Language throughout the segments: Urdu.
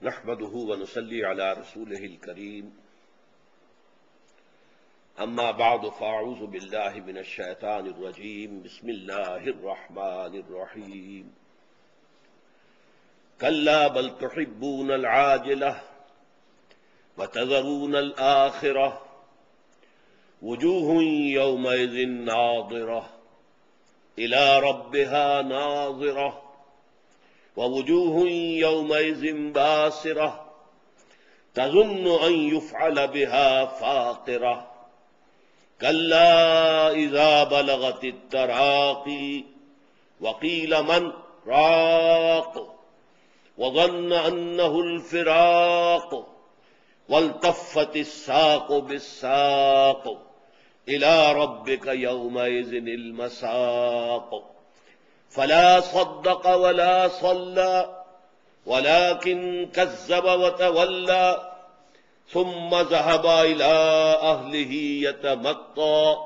نحمده ونصلي على رسوله الكريم اما بعد فاعوذ بالله من الشيطان الرجيم بسم الله الرحمن الرحيم كلا بل تحبون العاجلة وتذرون الآخرة وجوه يومئذ ناظرة إلى ربها ناظرة ووجوه يومئذ باسرة تظن أن يفعل بها فاقرة كلا إذا بلغت التراقي وقيل من راق وظن أنه الفراق والتفت الساق بالساق إلى ربك يومئذ المساق فلا صدق ولا صلى ولكن كذب وتولى ثم ذهب إلى أهله يتمطى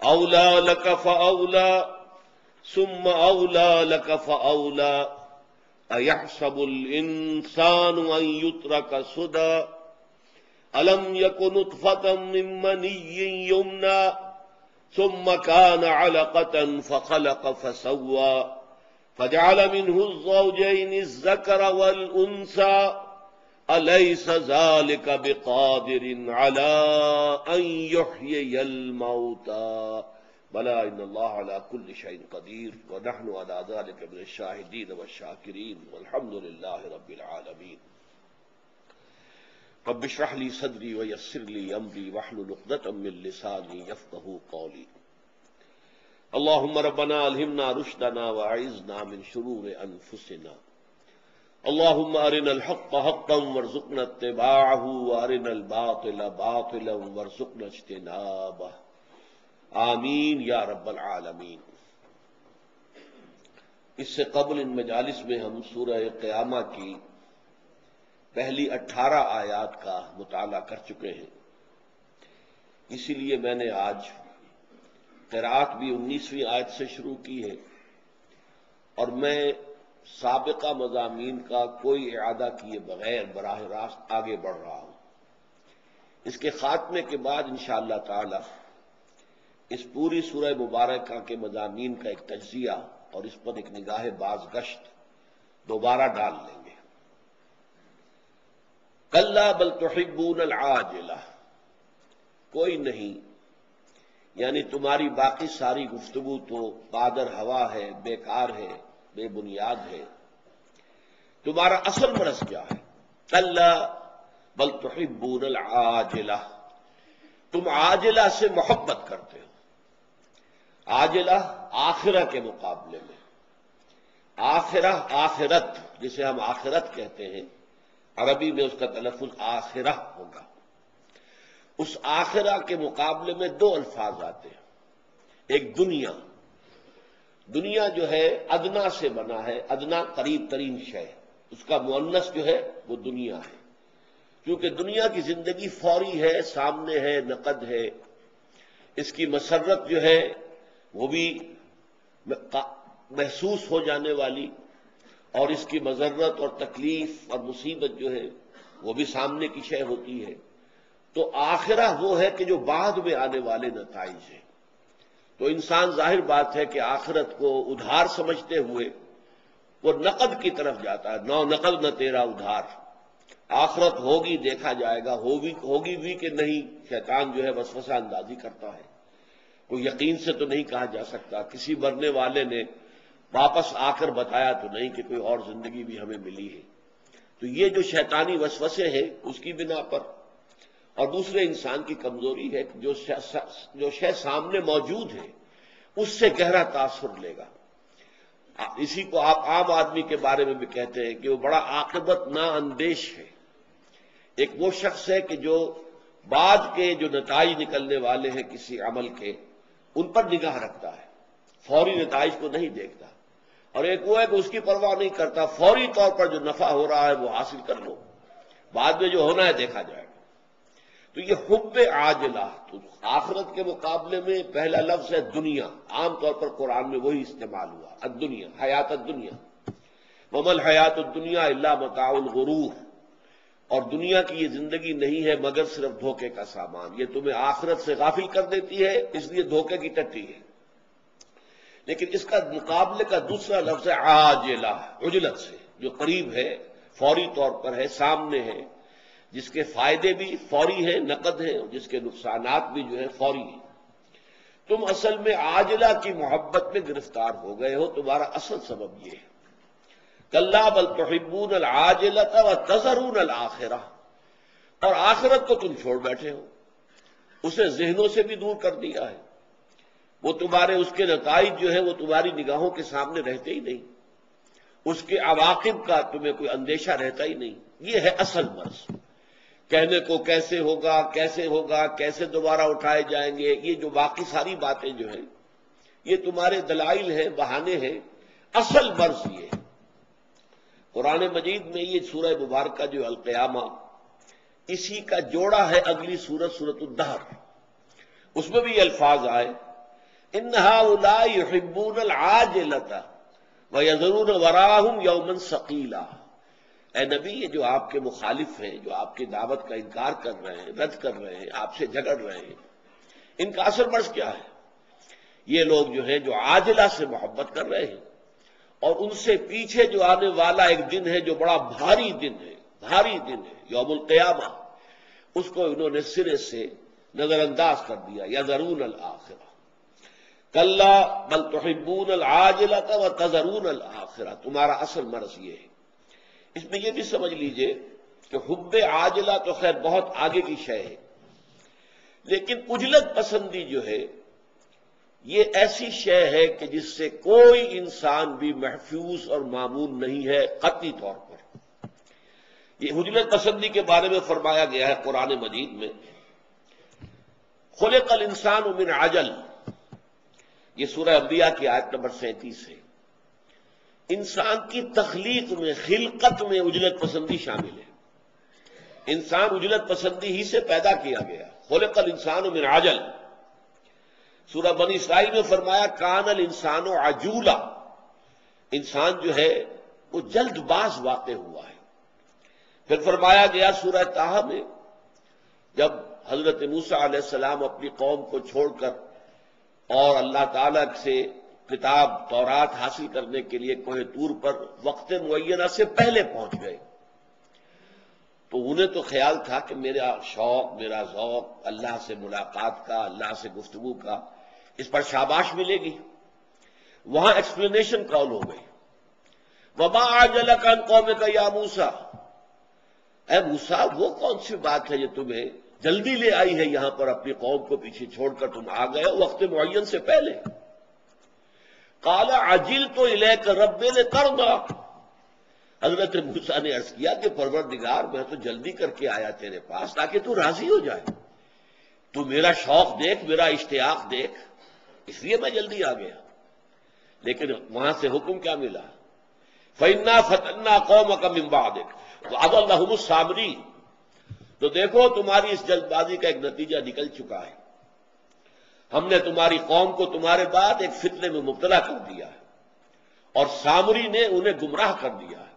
أولى لك فأولى ثم أولى لك فأولى أيحسب الإنسان أن يترك سدى ألم يكن نطفة من مني يمنى ثم كان علقة فخلق فسوى فجعل منه الزوجين الذكر والأنثى أليس ذلك بقادر على أن يحيي الموتى بلى إن الله على كل شيء قدير ونحن على ذلك من الشاهدين والشاكرين والحمد لله رب العالمين رب اشرح لي صدري ويسر لي أمري واحلل عقدة من لساني يفقهوا قولي اللهم ربنا ألهمنا رشدنا وأعذنا من شرور أنفسنا اللهم أرنا الحق حقا وارزقنا اتباعه وأرنا الباطل باطلا وارزقنا اجتنابه آمین یا رب العالمین۔ اس سے قبل ان مجالس میں ہم سورہ قیامہ کی پہلی 18 آیات کا مطالعہ کر چکے ہیں، اسی لیے میں نے آج قرأت بھی 19ویں آیت سے شروع کی ہے اور میں سابقہ مضامین کا کوئی اعادہ کیے بغیر براہ راست آگے بڑھ رہا ہوں۔ اس کے خاتمے کے بعد انشاءاللہ تعالی اس پوری سورہ مبارکہ کے مضامین کا ایک تجزیہ اور اس پر ایک نگاہ بازگشت دوبارہ ڈال لیں گے۔ کلا بل تحبون العاجلہ، کوئی نہیں، یعنی تمہاری باقی ساری گفتگو تو پادر ہوا ہے، بیکار ہے، بے بنیاد ہے۔ تمہارا اصل مرض کیا ہے؟ کلا بل تحبون العاجلہ، تم عاجلہ سے محبت کرتے ہو۔ عاجلہ آخرہ کے مقابلے میں، آخرہ آخرت جسے ہم آخرت کہتے ہیں، عربی میں اس کا تلفظ آخرہ ہوگا۔ اس آخرہ کے مقابلے میں دو الفاظ آتے ہیں، ایک دنیا، دنیا جو ہے ادنا سے بنا ہے، ادنا قریب ترین شے، اس کا مؤنث جو ہے وہ دنیا ہے، کیونکہ دنیا کی زندگی فوری ہے، سامنے ہے، نقد ہے، اس کی مسرت جو ہے وہ بھی محسوس ہو جانے والی، اور اس کی مضرت اور تکلیف اور مصیبت جو ہے وہ بھی سامنے کی شے ہوتی ہے۔ تو آخرہ وہ ہے کہ جو بعد میں آنے والے نتائج ہیں۔ تو انسان ظاہر بات ہے کہ آخرت کو ادھار سمجھتے ہوئے وہ نقد کی طرف جاتا ہے، نو نقد نہ تیرا ادھار، آخرت ہوگی دیکھا جائے گا، ہوگی بھی کہ نہیں، شیطان جو ہے وسوسہ اندازی کرتا ہے، کوئی یقین سے تو نہیں کہا جا سکتا۔ کسی مرنے والے نے واپس آ کر بتایا تو نہیں کہ کوئی اور زندگی بھی ہمیں ملی ہے۔ تو یہ جو شیطانی وسوسے ہیں اس کی بنا پر، اور دوسرے انسان کی کمزوری ہے کہ جو شے سامنے موجود ہے اس سے گہرا تاثر لے گا۔ اسی کو آپ عام آدمی کے بارے میں بھی کہتے ہیں کہ وہ بڑا عاقبت نا اندیش ہے۔ ایک وہ شخص ہے کہ جو بعد کے جو نتائج نکلنے والے ہیں کسی عمل کے، ان پر نگاہ رکھتا ہے، فوری نتائج کو نہیں دیکھتا۔ اور ایک وہ ہے کہ اس کی پرواہ نہیں کرتا، فوری طور پر جو نفع ہو رہا ہے وہ حاصل کر لو، بعد میں جو ہونا ہے دیکھا جائے گا۔ تو یہ حب عاجلہ، تو آخرت کے مقابلے میں پہلا لفظ ہے دنیا، عام طور پر قرآن میں وہی استعمال ہوا، الدنیا، حیات الدنیا۔ وَمَا الْحَيَاةُ الدُّنْيَا إِلَّا مَتَاعُ الْغُرُورِ، اور دنیا کی یہ زندگی نہیں ہے مگر صرف دھوکے کا سامان، یہ تمہیں آخرت سے غافل کر دیتی ہے، اس لیے دھوکے کی ٹٹی ہے۔ لیکن اس کا مقابلے کا دوسرا لفظ ہے عاجلہ، عجلت سے، جو قریب ہے، فوری طور پر ہے، سامنے ہے، جس کے فائدے بھی فوری ہیں، نقد ہیں، اور جس کے نقصانات بھی جو ہے فوری ہیں۔ تم اصل میں عاجلہ کی محبت میں گرفتار ہو گئے ہو، تمہارا اصل سبب یہ ہے۔ کلا بل تحبون العاجلۃ وتذرون الآخرہ، اور آخرت کو تم چھوڑ بیٹھے ہو، اسے ذہنوں سے بھی دور کر دیا ہے، وہ تمہارے اس کے نتائج جو ہے وہ تمہاری نگاہوں کے سامنے رہتے ہی نہیں، اس کے عواقب کا تمہیں کوئی اندیشہ رہتا ہی نہیں۔ یہ ہے اصل مرض، کہنے کو کیسے ہوگا، کیسے ہوگا، کیسے دوبارہ اٹھائے جائیں گے، یہ جو باقی ساری باتیں جو ہیں یہ تمہارے دلائل ہیں، بہانے ہیں، اصل مرض یہ ہے۔ قرآن مجید میں یہ سورہ مبارکہ جو القیامہ، اسی کا جوڑا ہے اگلی سورت، سورۃ الدہر، اس میں بھی یہ الفاظ آئے ان ہؤلاء یحبون العاجلۃ ویذرون وراءہم یوما ثقیلا۔ اے نبی، یہ جو آپ کے مخالف ہیں، جو آپ کی دعوت کا انکار کر رہے ہیں، رد کر رہے ہیں، آپ سے جھگڑ رہے ہیں، ان کا اصل مرض کیا ہے؟ یہ لوگ جو ہیں جو عاجلہ سے محبت کر رہے ہیں، اور ان سے پیچھے جو آنے والا ایک دن ہے جو بڑا بھاری دن ہے، بھاری دن ہے، یوم القیامہ، اس کو انہوں نے سرے سے نظر انداز کر دیا۔ یذرون الآخرہ، کلا بل تحبون العاجلۃ وتذرون الآخرہ، تمہارا اصل مرض یہ ہے۔ اس میں یہ بھی سمجھ لیجئے کہ حب عاجلہ تو خیر بہت آگے کی شے ہے، لیکن عجلت پسندی جو ہے یہ ایسی شے ہے کہ جس سے کوئی انسان بھی محفوظ اور مامون نہیں ہے قطعی طور پر۔ یہ عجلت پسندی کے بارے میں فرمایا گیا ہے قرآن مجید میں، خلق الانسان من عجل، یہ سورہ انبیاء کی آیت نمبر 37 ہے۔ انسان کی تخلیق میں، خلقت میں عجلت پسندی شامل ہے۔ انسان عجلت پسندی ہی سے پیدا کیا گیا، خلق الانسان من عجل۔ سورہ بنی اسرائیل میں فرمایا کان الانسان عجولا، انسان جو ہے وہ جلد باز واقع ہوا ہے۔ پھر فرمایا گیا سورہ طٰہٰ میں، جب حضرت موسیٰ علیہ السلام اپنی قوم کو چھوڑ کر اور اللہ تعالیٰ سے کتاب تورات حاصل کرنے کے لیے کوہ طور پر وقت معینہ سے پہلے پہنچ گئے، تو انہیں تو خیال تھا کہ میرا شوق، میرا ذوق اللہ سے ملاقات کا، اللہ سے گفتگو کا، اس پر شاباش ملے گی۔ وہاں ایکسپلینیشن کال ہو گئی، وما عجلک عن قومک یا موسیٰ، اے موسیٰ وہ کون سی بات ہے جو تمہیں جلدی لے آئی ہے یہاں پر، اپنی قوم کو پیچھے چھوڑ کر تم آ گئے ہو وقت معین سے پہلے۔ قال عجلت الیک رب لترضی، حضرت موسیٰ نے عرض کیا کہ پروردگار میں تو جلدی کر کے آیا تیرے پاس تاکہ تو راضی ہو جائے، تو میرا شوق دیکھ، میرا اشتیاق دیکھ، اس لیے میں جلدی آ گیا۔ لیکن وہاں سے حکم کیا ملا؟ فَإِنَّا فَتَنَّا قَوْمَكَ مِن بَعْدِكَ وَأَضَلَّهُمُ السَّامِرِينَ، تو دیکھو تمہاری اس جلد بازی کا ایک نتیجہ نکل چکا ہے، ہم نے تمہاری قوم کو تمہارے بعد ایک فتنے میں مبتلا کر دیا ہے، اور سامری نے انہیں گمراہ کر دیا ہے۔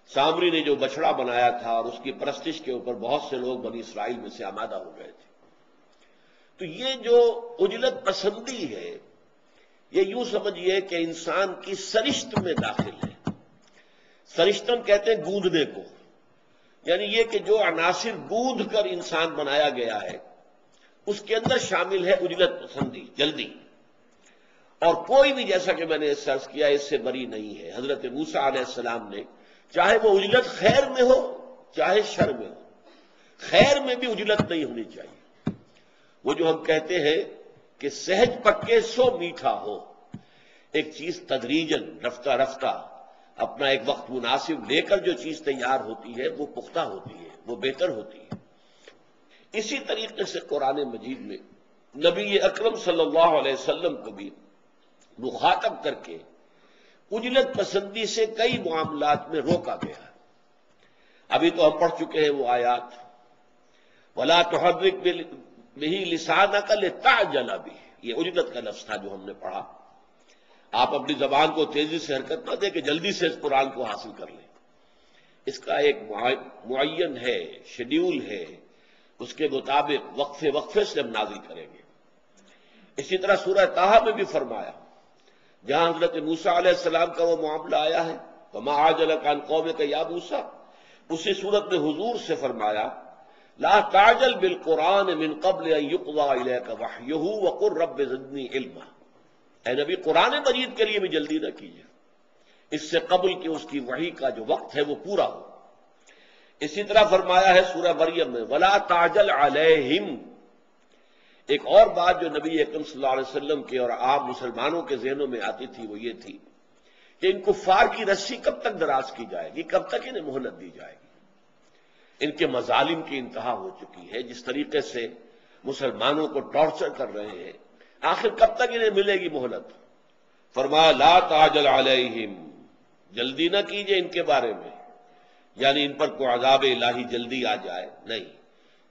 سامری نے جو بچڑا بنایا تھا اور اس کی پرستش کے اوپر بہت سے لوگ بنی اسرائیل میں سے آمادہ ہو گئے تھے۔ تو یہ جو عجلت پسندی ہے، یہ یوں سمجھیے کہ انسان کی سرشت میں داخل ہے۔ سرشتم کہتے ہیں گوندنے کو، یعنی یہ کہ جو عناصر گوندھ کر انسان بنایا گیا ہے اس کے اندر شامل ہے عجلت پسندی، جلدی، اور کوئی بھی جیسا کہ میں نے سرچ کیا اس سے بری نہیں ہے۔ حضرت موسیٰ علیہ السلام نے، چاہے وہ عجلت خیر میں ہو چاہے شر میں ہو، خیر میں بھی عجلت نہیں ہونی چاہیے۔ وہ جو ہم کہتے ہیں کہ سہج پکے سو میٹھا ہو، ایک چیز تدریجاً، رفتہ رفتہ، اپنا ایک وقت مناسب لے کر جو چیز تیار ہوتی ہے وہ پختہ ہوتی ہے، وہ بہتر ہوتی ہے۔ اسی طریقے سے قرآن مجید میں نبی اکرم صلی اللہ علیہ وسلم کو بھی مخاطب کر کے عجلت پسندی سے کئی معاملات میں روکا گیا ہے۔ ابھی تو ہم پڑھ چکے ہیں وہ آیات، وَلَا تُحَرِّكْ بِهِ لِسَانَكَ لِتَعْجَلَ بِهِ، یہ عجلت کا لفظ تھا جو ہم نے پڑھا۔ آپ اپنی زبان کو تیزی سے حرکت نہ دیں کہ جلدی سے اس قرآن کو حاصل کر لیں. اس کا ایک معین ہے، شیڈیول ہے، اس کے مطابق وقفے وقفے سے ہم نازل کریں گے. اسی طرح سورہ طٰہٰ میں بھی فرمایا، جہاں حضرت موسیٰ علیہ السلام کا وہ معاملہ آیا ہے، وَمَا عَجَلَكَ عَنْ قَوْمِكَ يَا مُوسَىٰ، اسی صورت میں حضور سے فرمایا لا تعجل بالقرآن من قبل ان يقضى إليك وحيه وقل رب زدني علما. اے نبی، قرآن مجید کے لیے بھی جلدی نہ کیجیے اس سے قبل کہ اس کی وحی کا جو وقت ہے وہ پورا ہو. اسی طرح فرمایا ہے سورہ مریم میں ولا تعجل علیہم. ایک اور بات جو نبی اکرم صلی اللہ علیہ وسلم کے اور عام مسلمانوں کے ذہنوں میں آتی تھی وہ یہ تھی کہ ان کفار کی رسی کب تک دراز کی جائے گی، کب تک انہیں مہلت دی جائے گی. ان کے مظالم کی انتہا ہو چکی ہے، جس طریقے سے مسلمانوں کو ٹارچر کر رہے ہیں، آخر کب تک انہیں ملے گی مہلت؟ فرمایا لا تعجل علیہم، جلدی نہ کیجئے ان کے بارے میں، یعنی ان پر کوئی عذاب الہی جلدی آ جائے نہیں.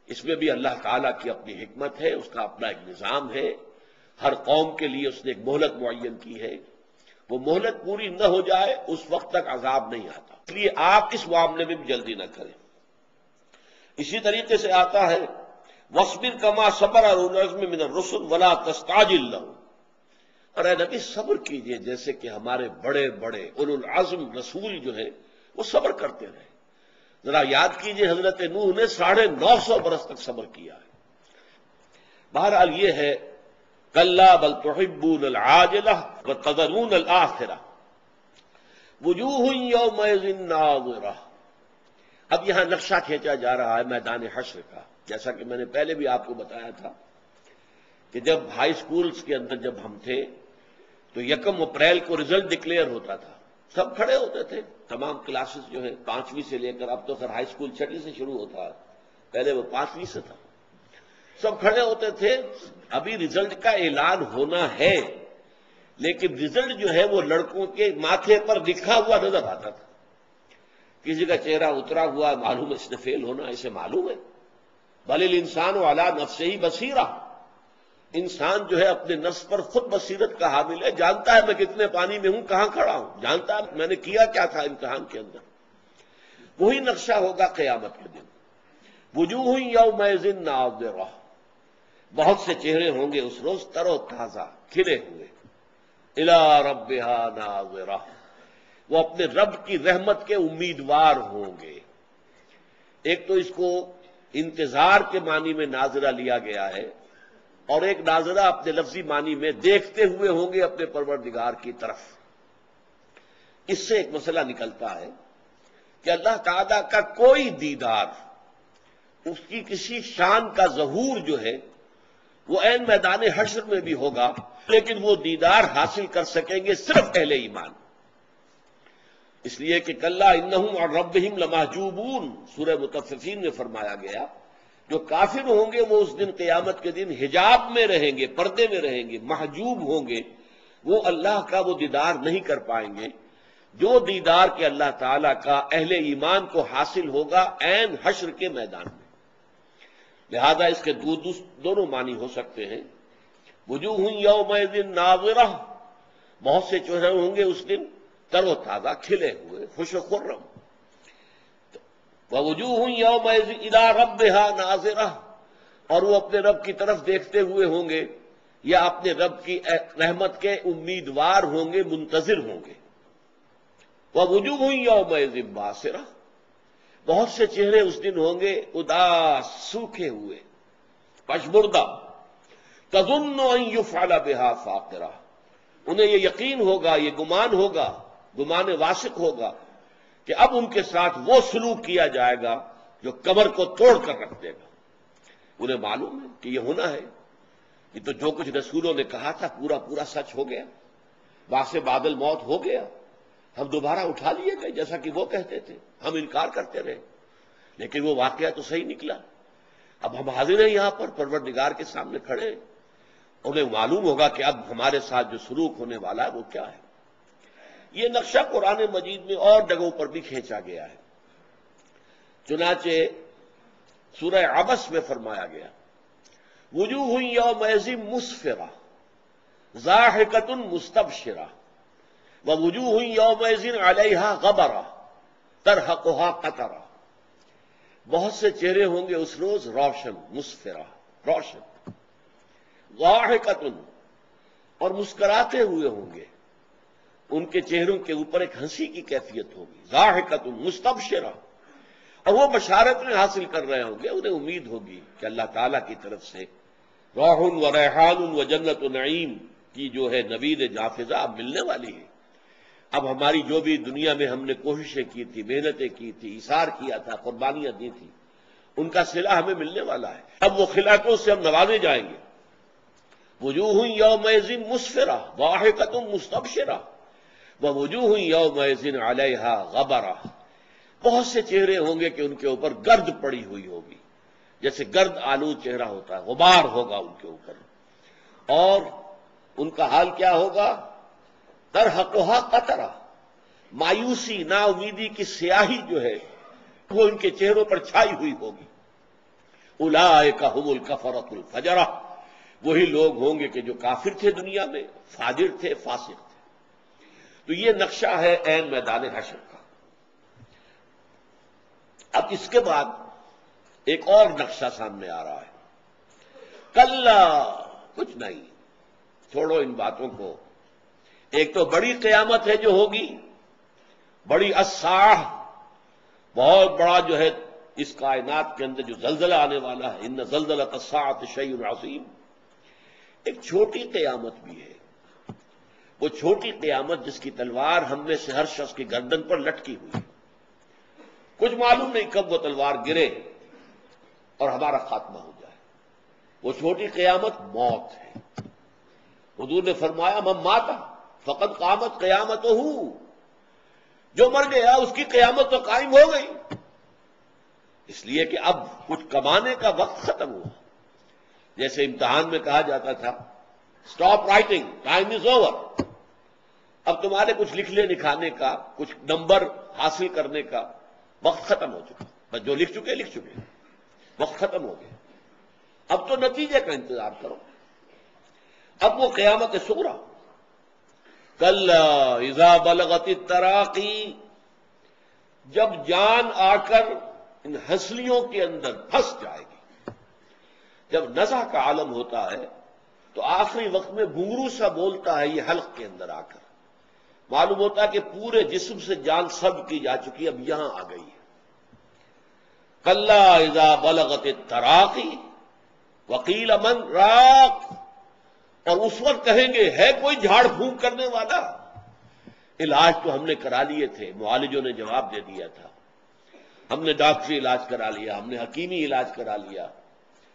اس میں بھی اللہ تعالیٰ کی اپنی حکمت ہے، اس کا اپنا ایک نظام ہے. ہر قوم کے لیے اس نے ایک مہلت معین کی ہے، وہ مہلت پوری نہ ہو جائے اس وقت تک عذاب نہیں آتا. اس لیے آپ اس معاملے میں بھی جلدی نہ کریں. اسی طریقے سے آتا ہے وَاصْبِرْ كَمَا صَبَرَ أُولُو الْعَزْمِ مِنَ الرُّسُلِ وَلَا تَسْتَعْجِلْ لَهُمْ. اور اے نبی صبر کیجئے جیسے کہ ہمارے بڑے بڑے اولو العزم رسول جو ہیں وہ صبر کرتے رہے. ذرا یاد کیجئے حضرت نوح نے 950 برس تک صبر کیا ہے. بہرحال یہ ہے کَلَّا بَلْ تُحِبُّونَ الْعَاجِلَةَ وَتَذَرُونَ الْآخِرَةَ وُجُوهٌ يَوْمَئِذٍ نَاظِرَةٌ. اب یہاں نقشہ کھینچا جا رہا ہے میدان حشر کا. جیسا کہ میں نے پہلے بھی آپ کو بتایا تھا کہ جب ہائی سکولز کے اندر جب ہم تھے تو 1 اپریل کو رزلٹ ڈکلیئر ہوتا تھا، سب کھڑے ہوتے تھے، تمام کلاسز جو ہے 5ویں سے لے کر، اب تو خیر ہائی سکول 6 سے شروع ہوتا ہے، پہلے وہ 5ویں سے تھا. سب کھڑے ہوتے تھے. ابھی رزلٹ کا اعلان ہونا ہے لیکن رزلٹ جو ہے وہ لڑکوں کے ماتھے پر لکھا ہوا نظر آتا تھا. کسی کا چہرہ اترا ہوا معلوم ہے اس نے فیل ہونا، اسے معلوم ہے. بل الانسان علی نفسہ بصیرہ، انسان جو ہے اپنے نفس پر خود بصیرت کا حامل ہے، جانتا ہے میں کتنے پانی میں ہوں، کہاں کھڑا ہوں، جانتا ہے میں نے کیا کیا تھا امتحان کے اندر. وہی نقشہ ہوگا قیامت کے دن. وجوہ یومئذ ناظرہ، بہت سے چہرے ہوں گے اس روز تر و تازہ کھلے ہوئے. الی ربہا ناظرہ، وہ اپنے رب کی رحمت کے امیدوار ہوں گے. ایک تو اس کو انتظار کے معنی میں ناظرہ لیا گیا ہے، اور ایک ناظرہ اپنے لفظی معنی میں دیکھتے ہوئے ہوں گے اپنے پروردگار کی طرف. اس سے ایک مسئلہ نکلتا ہے کہ اللہ تعالیٰ کا کوئی دیدار، اس کی کسی شان کا ظہور جو ہے وہ عین میدان حشر میں بھی ہوگا، لیکن وہ دیدار حاصل کر سکیں گے صرف اہل ایمان. اس لیے کہ کلا انہم عن ربہم لمحجوبون، سورہ مطففین میں فرمایا گیا جو کافر ہوں گے وہ اس دن قیامت کے دن حجاب میں رہیں گے، پردے میں رہیں گے، محجوب ہوں گے، وہ اللہ کا وہ دیدار نہیں کر پائیں گے جو دیدار کے اللہ تعالیٰ کا اہل ایمان کو حاصل ہوگا عین حشر کے میدان میں. لہذا اس کے دونوں معنی ہو سکتے ہیں. وجوہ یومئذ ناظرہ، بہت سے چہرے ہوں گے اس دن تر و تازہ کھلے ہوئے، خوش و خرم. وَوُجُوهٌ يَوْمَئِذٍ إِلَىٰ رَبِّهَا نَاظِرَةٌ، اور وہ اپنے رب کی طرف دیکھتے ہوئے ہوں گے یا اپنے رب کی رحمت کے امیدوار ہوں گے، منتظر ہوں گے. وَوُجُوهٌ يَوْمَئِذٍ بَاسِرَةٌ، بہت سے چہرے اس دن ہوں گے اداس، سوکھے ہوئے، پشمردہ. تَظُنُّ أَن يُفْعَلَ بِهَا فَاقِرَةٌ، انہیں یہ یقین ہوگا، یہ گمان ہوگا، گمان واثق ہوگا کہ اب ان کے ساتھ وہ سلوک کیا جائے گا جو کمر کو توڑ کر رکھ دے گا. انہیں معلوم ہے کہ یہ ہونا ہے. یہ تو جو کچھ رسولوں نے کہا تھا پورا پورا سچ ہو گیا، باعث بادل موت ہو گیا، ہم دوبارہ اٹھا لیے گئے جیسا کہ وہ کہتے تھے. ہم انکار کرتے رہے لیکن وہ واقعہ تو صحیح نکلا. اب ہم حاضر ہیں یہاں پر پروردگار کے سامنے کھڑے، انہیں معلوم ہوگا کہ اب ہمارے ساتھ جو سلوک ہونے والا ہے وہ کیا ہے. یہ نقشہ قرآن مجید میں اور جگہوں پر بھی کھینچا گیا ہے. چنانچہ سورہ عبس میں فرمایا گیا وجوہ یومئذ مسفرہ ضاحکۃ مستبشرہ. ووجوہ یومئذ علیہا غبرہ ترہقہا قطرہ، بہت سے چہرے ہوں گے اس روز روشن، مسفرہ، روشن، ضاحکۃ، اور مسکراتے ہوئے ہوں گے، ان کے چہروں کے اوپر ایک ہنسی کی کیفیت ہوگی، ضاحکۃ مستبشرہ، اور وہ بشارتیں حاصل کر رہے ہوں گے، انہیں امید ہوگی کہ اللہ تعالیٰ کی طرف سے روح و ریحان و جنت و نعیم کی جو ہے نوید نافذہ اب ملنے والی ہے۔ اب ہماری جو بھی دنیا میں ہم نے کوششیں کی تھی، محنتیں کی تھی، ایثار کیا تھا، قربانیاں دی تھی، ان کا صلہ ہمیں ملنے والا ہے۔ اب وہ خلاقوں سے ہم نوازے جائیں گے۔ وجوہ یومئذ مسفرہ ضاحکۃ مستبشرہ ووجوہ یومئذ علیہا غبرہ، بہت سے چہرے ہوں گے کہ ان کے اوپر گرد پڑی ہوئی ہوگی، جیسے گرد آلود چہرہ ہوتا ہے، غبار ہوگا ان کے اوپر، اور ان کا حال کیا ہوگا؟ ترہقہا قطرہ، مایوسی، نا امیدی کی سیاہی جو ہے وہ ان کے چہروں پر چھائی ہوئی ہوگی۔ اولئک ھم الکفرۃ الفجرہ، وہی لوگ ہوں گے کہ جو کافر تھے دنیا میں، فاجر تھے، فاسق تھے۔ تو یہ نقشہ ہے عین میدان حشر کا۔ اب اس کے بعد ایک اور نقشہ سامنے آ رہا ہے۔ کلا، کچھ نہیں، چھوڑو ان باتوں کو۔ ایک تو بڑی قیامت ہے جو ہوگی، بڑی الساعہ، بہت بڑا جو ہے اس کائنات کے اندر جو زلزلہ آنے والا ہے، ان زلزلۃ الساعۃ شیء عظیم۔ ایک چھوٹی قیامت بھی ہے، وہ چھوٹی قیامت جس کی تلوار ہم میں سے ہر شخص کی گردن پر لٹکی ہوئی ہے، کچھ معلوم نہیں کب وہ تلوار گرے اور ہمارا خاتمہ ہو جائے۔ وہ چھوٹی قیامت موت ہے۔ حضور نے فرمایا من مات فقد قامت قیامتہ، جو مر گیا اس کی قیامت تو قائم ہو گئی، اس لیے کہ اب کچھ کمانے کا وقت ختم ہوا۔ جیسے امتحان میں کہا جاتا تھا stop writing, time is over, اب تمہارے کچھ لکھنے لکھانے کا، کچھ نمبر حاصل کرنے کا وقت ختم ہو چکا، بس جو لکھ چکے لکھ چکے، وقت ختم ہو گیا، اب تو نتیجے کا انتظار کرو۔ اب وہ قیامت صغریٰ، کلا اذا بلغت التراقی، جب جان آ کر ان ہنسلیوں کے اندر پھنس جائے گی۔ جب نزع کا عالم ہوتا ہے تو آخری وقت میں گھنگرو سا بولتا ہے یہ حلق کے اندر آ کر، معلوم ہوتا ہے کہ پورے جسم سے جان سلب کی جا چکی، اب یہاں آ گئی ہے۔ کلا اذا بلغت التراقی وقیل من راق، اور اس وقت کہیں گے ہے کوئی جھاڑ پھونک کرنے والا؟ علاج تو ہم نے کرا لیے تھے، معالجوں نے جواب دے دیا تھا، ہم نے ڈاکٹری علاج کرا لیا، ہم نے حکیمی علاج کرا لیا،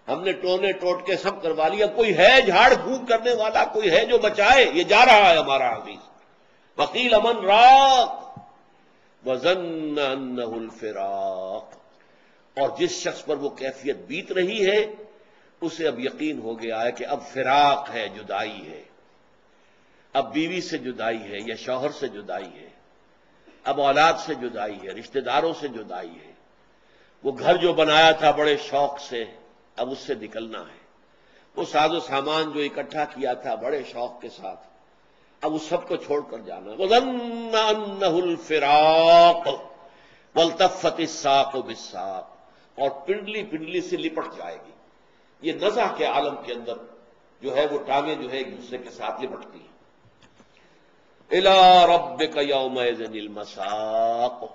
ہم نے ٹونے ٹوٹکے سب کروا لیا، کوئی ہے جھاڑ پھونک کرنے والا؟ کوئی ہے جو بچائے؟ یہ جا رہا ہے ہمارا عزیز۔ وقیل من راق وظن انہ الفراق، اور جس شخص پر وہ کیفیت بیت رہی ہے اسے اب یقین ہو گیا ہے کہ اب فراق ہے، جدائی ہے، اب بیوی سے جدائی ہے یا شوہر سے جدائی ہے، اب اولاد سے جدائی ہے، رشتہ داروں سے جدائی ہے، وہ گھر جو بنایا تھا بڑے شوق سے اب اس سے نکلنا ہے، وہ ساز و سامان جو اکٹھا کیا تھا بڑے شوق کے ساتھ اب اس سب کو چھوڑ کر جانا ہے۔ وَظَنَّ أَنَّهُ الْفِرَاقُ وَالْتَفَّتِ السَّاقُ بِالسَّاقِ، اور پنڈلی پنڈلی سے لپٹ جائے گی۔ یہ نزع کے عالم کے اندر جو ہے وہ ٹانگیں جو ہے ایک دوسرے کے ساتھ لپٹتی ہیں۔ إِلَىٰ رَبِّكَ يَوْمَئِذٍ الْمَسَاقُ،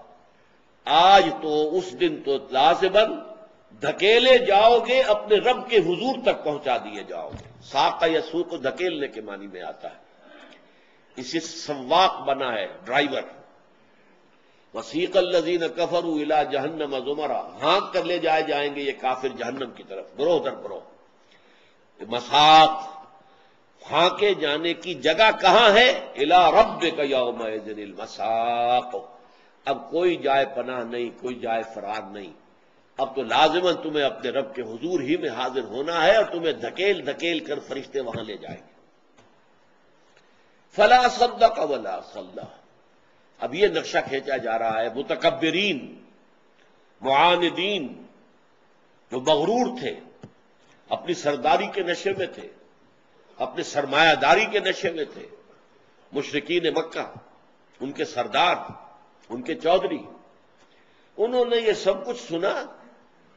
آج تو اس دن تو لازماً دھکیلے جاؤ گے، اپنے رب کے حضور تک پہنچا دیے جاؤ گے۔ ساق یسوق کو دھکیلنے کے معنی میں آتا ہے، اسی سواق بنا ہے، ڈرائیور۔ وسیق الذین کفروا الی جہنم زمرا، ہانک کر لے جائے جائیں گے یہ کافر جہنم کی طرف، گروہ در گروہ۔ مساق، ہانکے جانے کی جگہ کہاں ہے؟ الی ربک یومئذ المساق، اب کوئی جائے پناہ نہیں، کوئی جائے فرار نہیں، اب تو لازماً تمہیں اپنے رب کے حضور ہی میں حاضر ہونا ہے، اور تمہیں دھکیل دھکیل کر فرشتے وہاں لے جائیں گے۔ فلا صدق ولا صلی، اب یہ نقشہ کھینچا جا رہا ہے۔ متکبرین، معاندین، جو مغرور تھے، اپنی سرداری کے نشے میں تھے، اپنے سرمایہ داری کے نشے میں تھے، مشرکین مکہ، ان کے سردار، ان کے چودھری، انہوں نے یہ سب کچھ سنا،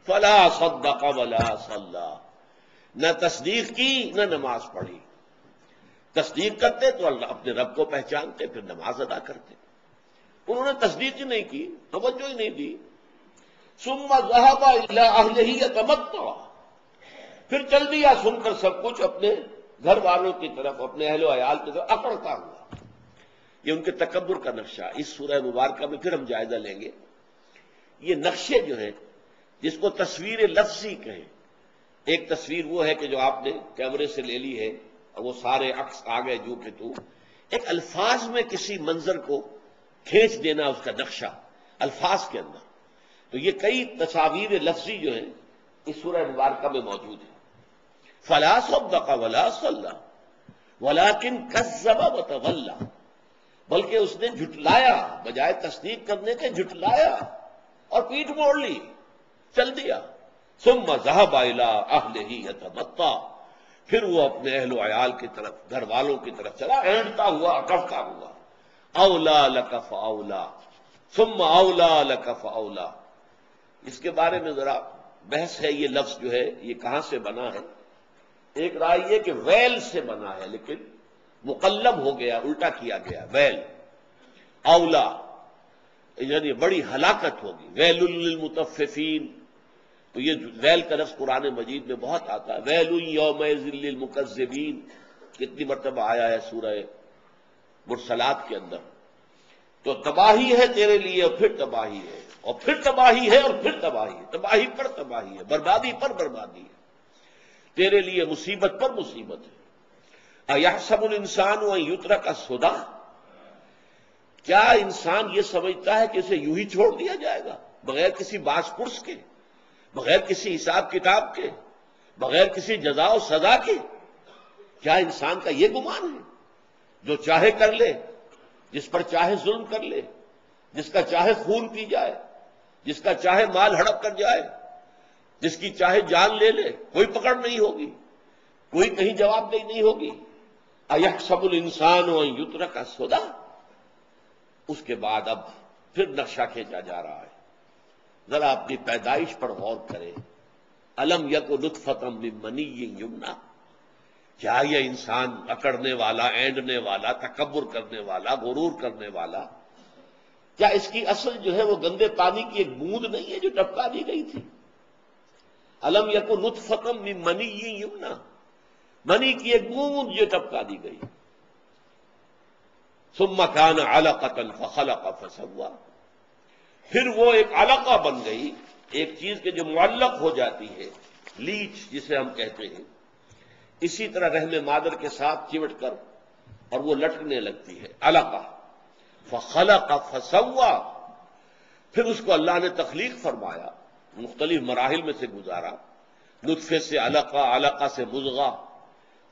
فلا صدق ولا صلی، نہ تصدیق کی نہ نماز پڑھی۔ تصدیق کرتے تو اللہ اپنے رب کو پہچانتے، پھر نماز ادا کرتے۔ انہوں نے تصدیق ہی نہیں کی، توجہ ہی نہیں دی۔ ثم ذهب الى اهله يتمتع، پھر چل دیا سن کر سب کچھ اپنے گھر والوں کی طرف، اپنے اہل و عیال کی طرف اکڑتا ہوا۔ یہ ان کے تکبر کا نقشہ، اس سورہ مبارکہ میں پھر ہم جائزہ لیں گے۔ یہ نقشے جو ہیں، جس کو تصویر لفظی کہیں، ایک تصویر وہ ہے کہ جو آپ نے کیمرے سے لے لی ہے اور وہ سارے عکس آ گئے جو کہ تو، ایک الفاظ میں کسی منظر کو کھینچ دینا، اس کا نقشہ الفاظ کے اندر۔ تو یہ کئی تصاویر لفظی جو ہیں اس سورہ مبارکہ میں موجود ہیں۔ فلا صدق ولا صلی ولکن کذب وتولی، بلکہ اس نے جھٹلایا، بجائے تصدیق کرنے کے جھٹلایا اور پیٹھ موڑ لی، چل دیا۔ ثم ذهب الى اهله يتمتع، پھر وہ اپنے اہل و عیال کی طرف، گھر والوں کی طرف چلا، اینڈتا ہوا، اکڑتا ہوا۔ اولا لک فاولا ثم اولا لک فاولا، اس کے بارے میں ذرا بحث ہے۔ یہ لفظ جو ہے یہ کہاں سے بنا ہے؟ ایک رائے یہ کہ ویل سے بنا ہے، لیکن مقلب ہو گیا، الٹا کیا گیا، ویل اولا، یعنی بڑی ہلاکت ہوگی، ویل للمطففین۔ تو یہ ویل کا لفظ قرآن مجید میں بہت آتا ہے، ویل یومئذ للمکذبین، کتنی مرتبہ آیا ہے سورہ مرسلات کے اندر۔ تو تباہی ہے تیرے لیے، اور پھر تباہی ہے، اور پھر تباہی ہے، اور پھر تباہی ہے، تباہی پر تباہی ہے، بربادی پر بربادی ہے، تیرے لیے مصیبت پر مصیبت ہے۔ اَیَحْسَبُ الْإِنسَانُ أَن يُتْرَكَ سُدًى، کیا انسان یہ سمجھتا ہے کہ اسے یوں ہی چھوڑ دیا جائے گا، بغیر کسی باز پرس کے، بغیر کسی حساب کتاب کے، بغیر کسی جزا و سزا کے؟ کیا انسان کا یہ گمان ہے؟ جو چاہے کر لے، جس پر چاہے ظلم کر لے، جس کا چاہے خون پی جائے، جس کا چاہے مال ہڑپ کر جائے، جس کی چاہے جان لے لے، کوئی پکڑ نہیں ہوگی، کوئی کہیں جواب دہی نہیں ہوگی۔ اَیَحْسَبُ الْإِنسَانُ أَن يُتْرَكَ سُدًى، اس کے بعد اب پھر نقشہ کھینچا جا رہا ہے۔ ذرا اپنی پیدائش پر غور کریں۔ الم یک نطفۃ من منی یمنیٰ، کیا یہ انسان اکڑنے والا، اینڈنے والا، تکبر کرنے والا، غرور کرنے والا، کیا اس کی اصل جو ہے وہ گندے پانی کی ایک بوند نہیں ہے جو ٹپکا دی گئی تھی؟ الم یک نطفۃ من منی یمنیٰ، منی کی ایک بوند جو ٹپکا دی گئی۔ ثم کان علقۃ فخلق فسویٰ، پھر وہ ایک علقہ بن گئی، ایک چیز کے جو معلق ہو جاتی ہے، لیچ جسے ہم کہتے ہیں، اسی طرح رحم مادر کے ساتھ چمٹ کر اور وہ لٹکنے لگتی ہے، علقہ۔ فخلق فسویٰ، پھر اس کو اللہ نے تخلیق فرمایا، مختلف مراحل میں سے گزارا، نطفے سے علقہ، علقہ سے مضغہ،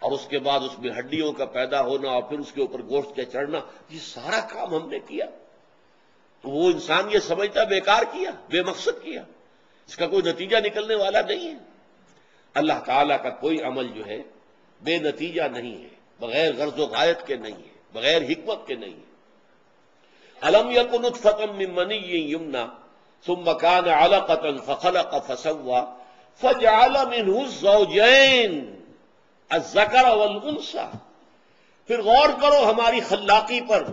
اور اس کے بعد اس میں ہڈیوں کا پیدا ہونا، اور پھر اس کے اوپر گوشت کا چڑھنا۔ یہ سارا کام ہم نے کیا، تو وہ انسان یہ سمجھتا بیکار کیا، بے مقصد کیا، اس کا کوئی نتیجہ نکلنے والا نہیں ہے۔ اللہ تعالیٰ کا کوئی عمل جو ہے بے نتیجہ نہیں ہے، بغیر غرض و غایت کے نہیں ہے، بغیر حکمت کے نہیں ہے۔ الم یک نطفۃ من منی یمنیٰ ثم کان علقۃ فخلق فسویٰ فجعل منہ الزوجین الذکر والانثیٰ، پھر غور کرو ہماری خلاقی پر،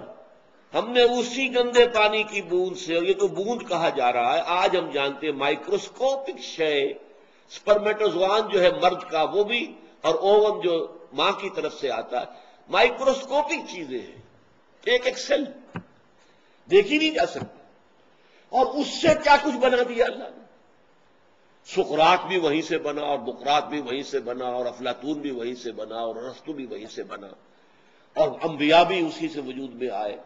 ہم نے اسی گندے پانی کی بوند سے، اور یہ تو بوند کہا جا رہا ہے، آج ہم جانتے ہیں مائکروسکوپک شے، سپرمیٹوزوان جو ہے مرد کا وہ بھی، اور اوون جو ماں کی طرف سے آتا ہے، مائکروسکوپک چیزیں ہیں، ایک ایک سیل دیکھی نہیں جا سکتی، اور اس سے کیا کچھ بنا دیا اللہ نے۔ سقراط بھی وہیں سے بنا، اور بقراط بھی وہیں سے بنا، اور افلاطون بھی وہیں سے بنا، اور ارسطو بھی وہیں سے بنا، اور انبیاء بھی اسی سے وجود میں آئے،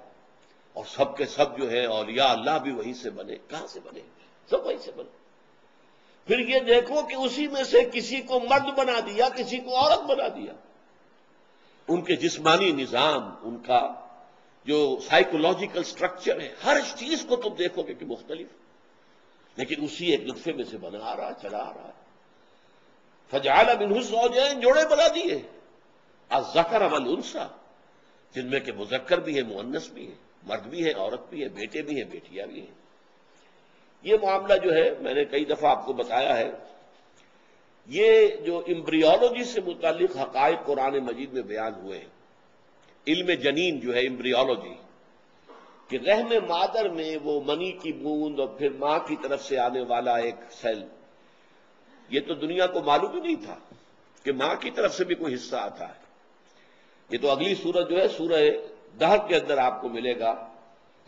اور سب کے سب جو ہے اولیاء اللہ بھی وہیں سے بنے۔ کہاں سے بنے؟ سب وہیں سے بنے۔ پھر یہ دیکھو کہ اسی میں سے کسی کو مرد بنا دیا، کسی کو عورت بنا دیا۔ ان کے جسمانی نظام، ان کا جو سائیکولوجیکل سٹرکچر ہے، ہر چیز کو تم دیکھو گے کہ مختلف، لیکن اسی ایک نطفے میں سے بنا آ رہا، چلا آ رہا ہے۔ فجعل منہ الزوجین، جوڑے بنا دیے، الذکر والانثیٰ، جن میں کہ مذکر بھی ہے، مؤنث بھی ہے۔ مرد بھی ہیں، عورت بھی ہے، بیٹے بھی ہیں، بیٹیاں بھی ہیں۔ یہ معاملہ جو ہے میں نے کئی دفعہ آپ کو بتایا ہے، یہ جو امبریولوجی سے متعلق حقائق قرآن مجید میں بیان ہوئے ہیں، علم جنین جو ہے امبریولوجی، کہ رحم مادر میں وہ منی کی بوند اور پھر ماں کی طرف سے آنے والا ایک سیل، یہ تو دنیا کو معلوم ہی نہیں تھا کہ ماں کی طرف سے بھی کوئی حصہ آتا ہے۔ یہ تو اگلی سورت جو ہے سورہ دہر کے اندر آپ کو ملے گا،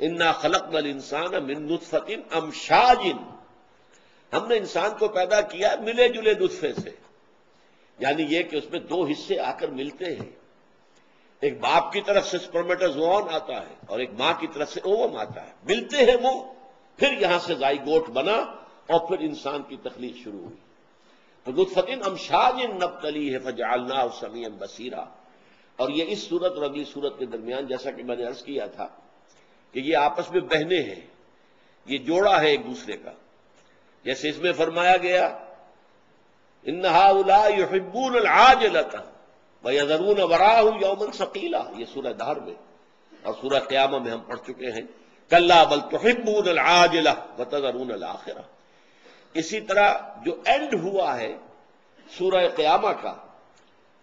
انا خلقنا الانسان من نطفۃ امشاج، ہم نے انسان کو پیدا کیا ملے جلے نطفے سے، یعنی یہ کہ اس میں دو حصے آ کر ملتے ہیں، ایک باپ کی طرف سے سپرمیٹوزوون آتا ہے اور ایک ماں کی طرف سے اووم آتا ہے، ملتے ہیں وہ، پھر یہاں سے زائگوٹ بنا اور پھر انسان کی تخلیق شروع ہوئی۔ تو نطفۃ امشاج نبتلیہ فجعلناہ سمیعا بصیرا، اور یہ اس صورت اور اگلی صورت کے درمیان جیسا کہ میں نے عرض کیا تھا کہ یہ آپس میں بہنے ہیں، یہ جوڑا ہے ایک دوسرے کا، جیسے اس میں فرمایا گیا ان ہؤلاء یحبون العاجلۃ وَيَذَرُونَ وَرَاءَهُمْ يَوْمًا ثَقِيلًا، یہ سورہ دہر میں، اور سورہ قیامہ میں ہم پڑھ چکے ہیں کَلَّا بَلْ تُحِبُّونَ الْعَاجِلَةَ وَتَذَرُونَ الْآخِرَةَ۔ اسی طرح جو اینڈ ہوا ہے سورہ قیامہ کا،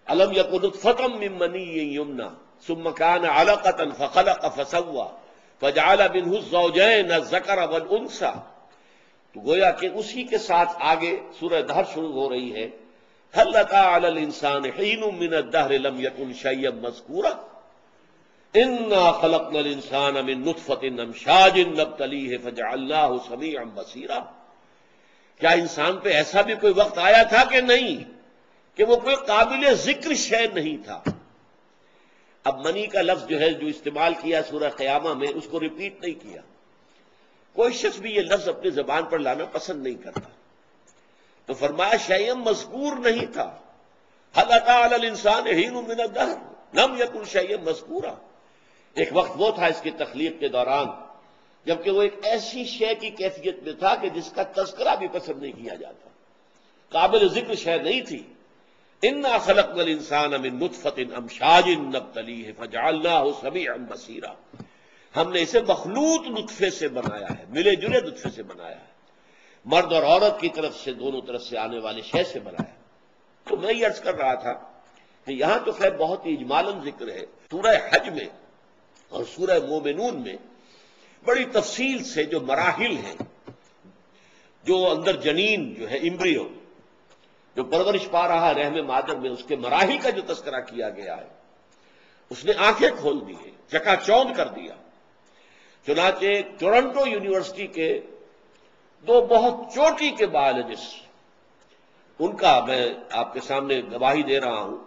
أَلَمْ يَكُن نُطْفَةً مِّن مَّنِيٍّ يُمْنَىٰ ثُمَّ كَانَ عَلَقَةً فَخَلَقَ فَسَوَّىٰ فَجَعَلَ مِنْهُ الزَّوْجَيْنِ الذَّكَرَ وَالْأُنثَىٰ، تو گویا کہ اسی کے ساتھ آگے سورہ دہر شروع ہو رہی ہے، هل أتى على الإنسان حين من الدهر لم يكن شيئا مذكورا إنا خلقنا الإنسان من نطفة أمشاج نبتليه فجعلناه سميعا بصيرا۔ کیا انسان پہ ایسا بھی کوئی وقت آیا تھا کہ نہیں کہ وہ کوئی قابل ذکر شے نہیں تھا؟ اب منی کا لفظ جو ہے جو استعمال کیا سورہ قیامہ میں، اس کو ریپیٹ نہیں کیا، کوئی شخص بھی یہ لفظ اپنی زبان پر لانا پسند نہیں کرتا، تو فرمایا شیئا مذکور نہیں تھا، هل أتى على الإنسان حين من الدهر لم يكن شيئا مذکورا۔ ایک وقت وہ تھا اس کی تخلیق کے دوران جبکہ وہ ایک ایسی شے کی کیفیت میں تھا کہ جس کا تذکرہ بھی پسند نہیں کیا جاتا، قابل ذکر شے نہیں تھی۔ انا خلقنا الانسان من نطفة امشاج نبتلیہ فجعلناہ سمیعا بصیرا، ہم نے اسے مخلوط نطفے سے بنایا ہے، ملے جلے نطفے سے بنایا ہے، مرد اور عورت کی طرف سے دونوں طرف سے آنے والے شے سے بنایا۔ تو میں یہ عرض کر رہا تھا کہ یہاں تو خیر بہت ہی اجمالاً ذکر ہے، سورہ حج میں اور سورہ مومنون میں بڑی تفصیل سے جو مراحل ہیں، جو اندر جنین جو ہے امبریو جو پرورش پا رہا رحم مادر میں، اس کے مراحل کا جو تذکرہ کیا گیا ہے، اس نے آنکھیں کھول دی ہیں، چکا چوند کر دیا۔ چنانچہ ٹورنٹو یونیورسٹی کے دو بہت چوٹی کے بایولوجسٹ، ان کا میں آپ کے سامنے گواہی دے رہا ہوں،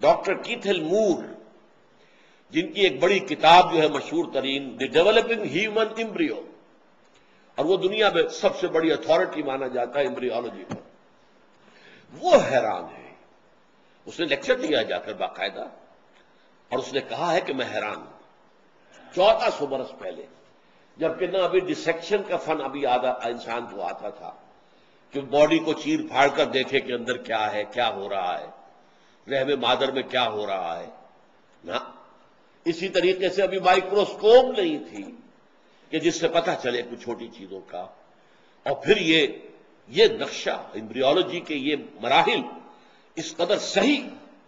ڈاکٹر کیتھل مور، جن کی ایک بڑی کتاب جو ہے مشہور ترین دی ڈیولپنگ ہیومن امبریو، اور وہ دنیا میں سب سے بڑی اتھارٹی مانا جاتا ہے امبریولوجی پر، وہ حیران ہے۔ اس نے لیکچر دیا جا کر باقاعدہ، اور اس نے کہا ہے کہ میں حیران ہوں 1400 برس پہلے، جبکہ نہ ابھی ڈسیکشن کا فن ابھی انسان کو آتا تھا کہ باڈی کو چیر پھاڑ کر دیکھے کہ اندر کیا ہے، کیا ہو رہا ہے، رحم مادر میں کیا ہو رہا ہے، نہ اسی طریقے سے ابھی مائکروسکوپ نہیں تھی کہ جس سے پتہ چلے کچھ چھوٹی چیزوں کا، اور پھر یہ نقشہ امبریولوجی کے یہ مراحل اس قدر صحیح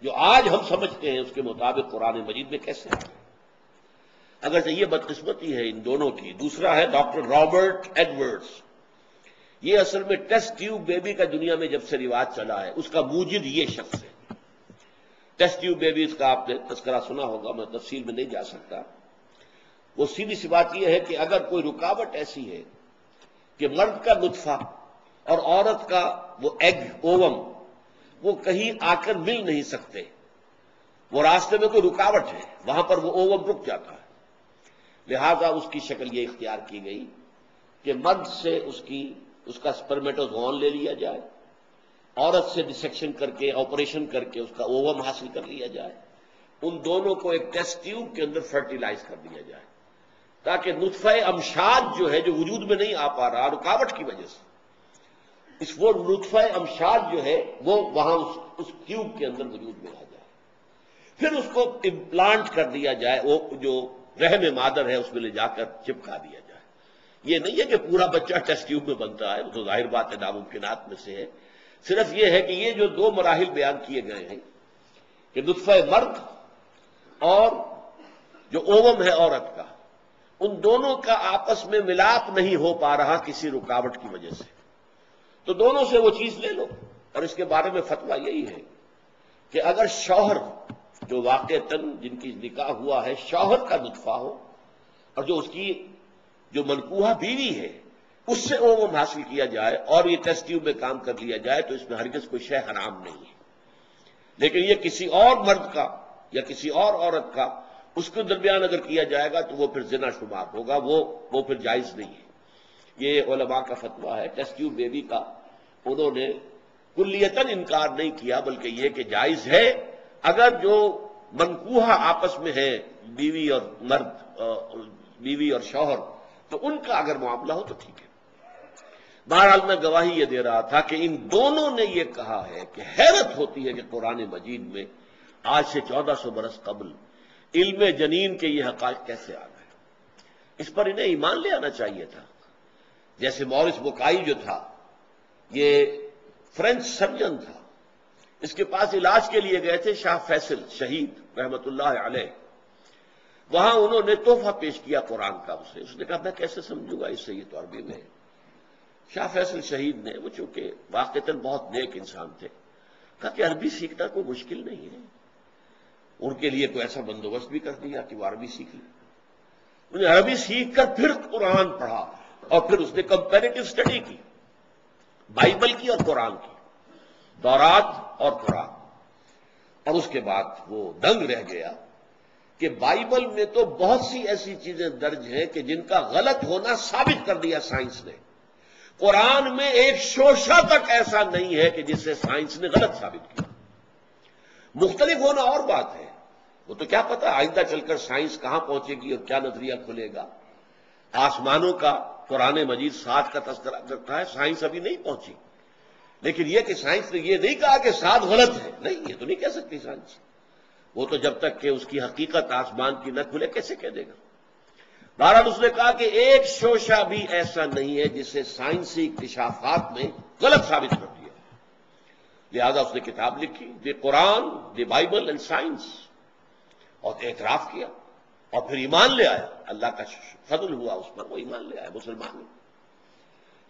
جو آج ہم سمجھتے ہیں اس کے مطابق قرآن مجید میں کیسے آئے۔ اگرچہ یہ بدقسمتی ہے ان دونوں کی۔ دوسرا ہے ڈاکٹر رابرٹ ایڈورڈز، یہ اصل میں ٹیسٹ ٹیوب بیبی کا دنیا میں جب سے رواج چلا ہے اس کا موجد یہ شخص ہے۔ ٹیسٹ ٹیوب بیبیز کا آپ نے تذکرہ سنا ہوگا، میں تفصیل میں نہیں جا سکتا۔ وہ سیدھی سی بات یہ ہے کہ اگر کوئی رکاوٹ ایسی ہے کہ مرد کا نطفہ اور عورت کا وہ ایگ اووم وہ کہیں آ کر مل نہیں سکتے، وہ راستے میں کوئی رکاوٹ ہے، وہاں پر وہ اووم رک جاتا ہے، لہذا اس کی شکل یہ اختیار کی گئی کہ مرد سے اس کا سپرمیٹوزوون لے لیا جائے، عورت سے ڈسیکشن کر کے آپریشن کر کے اس کا اووم حاصل کر لیا جائے، ان دونوں کو ایک ٹیسٹ ٹیوب کے اندر فرٹیلائز کر دیا جائے تاکہ نطفہ امشاج جو ہے جو وجود میں نہیں آ پا رہا رکاوٹ کی وجہ سے، وہ نطفہ امشاج جو ہے وہ وہاں اس ٹیوب کے اندر وجود میں آ جائے، پھر اس کو امپلانٹ کر دیا جائے، وہ جو رحم مادر ہے اس میں لے جا کر چپکا دیا جائے۔ یہ نہیں ہے کہ پورا بچہ ٹیسٹ ٹیوب میں بنتا ہے، وہ تو ظاہر بات ہے ناممکنات میں سے ہے۔ صرف یہ ہے کہ یہ جو دو مراحل بیان کیے گئے ہیں کہ نطفہ مرد اور جو اوم ہے عورت کا، ان دونوں کا آپس میں ملاپ نہیں ہو پا رہا کسی رکاوٹ کی وجہ سے، تو دونوں سے وہ چیز لے لو۔ اور اس کے بارے میں فتویٰ یہی ہے کہ اگر شوہر جو واقعتاً جن کی نکاح ہوا ہے شوہر کا نطفہ ہو اور جو اس کی جو منکوحہ بیوی ہے اس سے اوم حاصل کیا جائے اور یہ ٹیسٹ ٹیوب میں کام کر لیا جائے تو اس میں ہرگز کوئی شے حرام نہیں ہے۔ لیکن یہ کسی اور مرد کا یا کسی اور عورت کا اس کے درمیان اگر کیا جائے گا تو وہ پھر زنا شمار ہوگا، وہ پھر جائز نہیں ہے۔ یہ علماء کا فتویٰ ہے۔ ٹیسٹ ٹیوب بیبی کا انہوں نے کلیتاً انکار نہیں کیا، بلکہ یہ کہ جائز ہے اگر جو منکوحہ آپس میں ہے بیوی اور مرد، بیوی اور شوہر، تو ان کا اگر معاملہ ہو تو ٹھیک ہے۔ بہرحال میں گواہی یہ دے رہا تھا کہ ان دونوں نے یہ کہا ہے کہ حیرت ہوتی ہے کہ قرآن مجید میں آج سے 1400 برس قبل علم جنین کے یہ حقائق کیسے آ گئے۔ اس پر انہیں ایمان لے آنا چاہیے تھا۔ جیسے مورس بوکائی جو تھا، یہ فرینچ سرجن تھا، اس کے پاس علاج کے لیے گئے تھے شاہ فیصل شہید رحمت اللہ علیہ، وہاں انہوں نے تحفہ پیش کیا قرآن کا اسے، اس نے کہا میں کیسے سمجھوں گا اس سے، یہ تو عربی میں ہے۔ شاہ فیصل شہید نے، وہ چونکہ واقعتاً بہت نیک انسان تھے، کہا کہ عربی سیکھنا کوئی مشکل نہیں ہے، ان کے لیے کوئی ایسا بندوبست بھی کر دیا کہ وہ عربی سیکھ لیں۔ انہوں نے عربی سیکھ کر پھر قرآن پڑھا اور پھر اس نے کمپیریٹو اسٹڈی کی، بائبل کی اور قرآن کی، تورات اور قرآن، اور اس کے بعد وہ دنگ رہ گیا کہ بائبل میں تو بہت سی ایسی چیزیں درج ہیں کہ جن کا غلط ہونا ثابت کر دیا سائنس نے، قرآن میں ایک شوشہ تک ایسا نہیں ہے کہ جسے سائنس نے غلط ثابت کیا۔ مختلف ہونا اور بات ہے، وہ تو کیا پتا آئندہ چل کر سائنس کہاں پہنچے گی اور کیا نظریہ کھلے گا۔ آسمانوں کا قرآن مجید 7 کا تذکرہ کرتا ہے، سائنس ابھی نہیں پہنچی، لیکن یہ کہ سائنس نے یہ نہیں کہا کہ 7 غلط ہے، نہیں، یہ تو نہیں کہہ سکتی سائنس، وہ تو جب تک کہ اس کی حقیقت آسمان کی نہ کھلے کیسے کہہ دے گا۔ بہرحال اس نے کہا کہ ایک شوشہ بھی ایسا نہیں ہے جسے سائنسی اکتشافات میں غلط ثابت کر دیا، لہذا اس نے کتاب لکھی دی قرآن دی بائبل اینڈ سائنس، اور اعتراف کیا اور پھر ایمان لے آیا، اللہ کا فضل ہوا اس پر، وہ ایمان لے آیا، مسلمان۔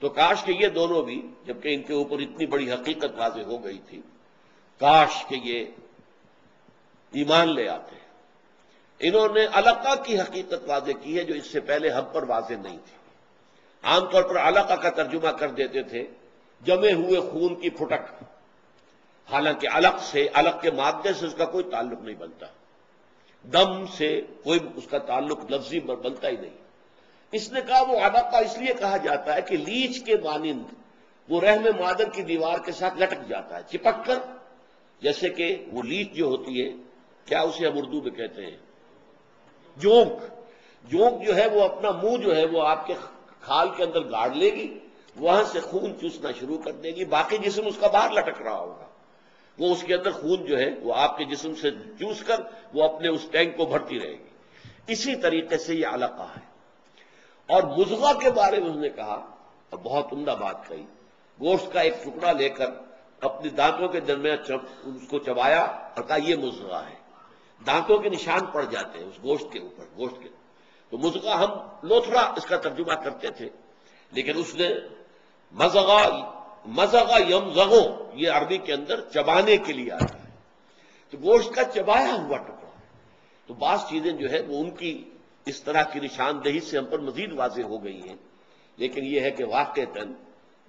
تو کاش کہ یہ دونوں بھی، جبکہ ان کے اوپر اتنی بڑی حقیقت واضح ہو گئی تھی، کاش کہ یہ ایمان لے آتے۔ انہوں نے علقہ کی حقیقت واضح کی ہے جو اس سے پہلے ہم پر واضح نہیں تھی۔ عام طور پر علقہ کا ترجمہ کر دیتے تھے جمے ہوئے خون کی پھٹک، حالانکہ علق کے مادے سے اس کا کوئی تعلق نہیں بنتا، دم سے کوئی اس کا تعلق لفظی بنتا ہی نہیں۔ اس نے کہا وہ علقہ اس لیے کہا جاتا ہے کہ لیچ کے مانند وہ رحم مادر کی دیوار کے ساتھ لٹک جاتا ہے چپک کر، جیسے کہ وہ لیچ جو ہوتی ہے، کیا اسے ہم اردو میں کہتے ہیں، جونک جو ہے وہ اپنا منہ جو ہے وہ آپ کے کھال کے اندر گاڑ لے گی، وہاں سے خون چوسنا شروع کر دے گی، باقی جسم اس کا باہر لٹک رہا ہوگا، وہ اس کے اندر خون جو ہے وہ آپ کے جسم سے چوس کر وہ اپنے اس ٹینک کو بھرتی رہے گی۔ اسی طریقے سے یہ علقہ ہے۔ اور مضغہ کے بارے میں اس نے کہا، اور بہت عمدہ بات کہی، گوشت کا ایک ٹکڑا لے کر اپنے دانتوں کے درمیان اس کو چبایا اور کہا یہ مضغہ ہے، دانتوں کے نشان پڑ جاتے ہیں اس گوشت کے اوپر، گوشت کے، تو مضغہ ہم لوتھڑا اس کا ترجمہ کرتے تھے، لیکن اس نے مضغہ یمضغو، یہ عربی کے اندر چبانے کے لیے آتا ہے، تو گوشت کا چبایا ہوا ٹکڑا۔ تو بعض چیزیں جو ہے وہ ان کی اس طرح کی نشاندہی سے ہم پر مزید واضح ہو گئی ہیں، لیکن یہ ہے کہ واقعتاً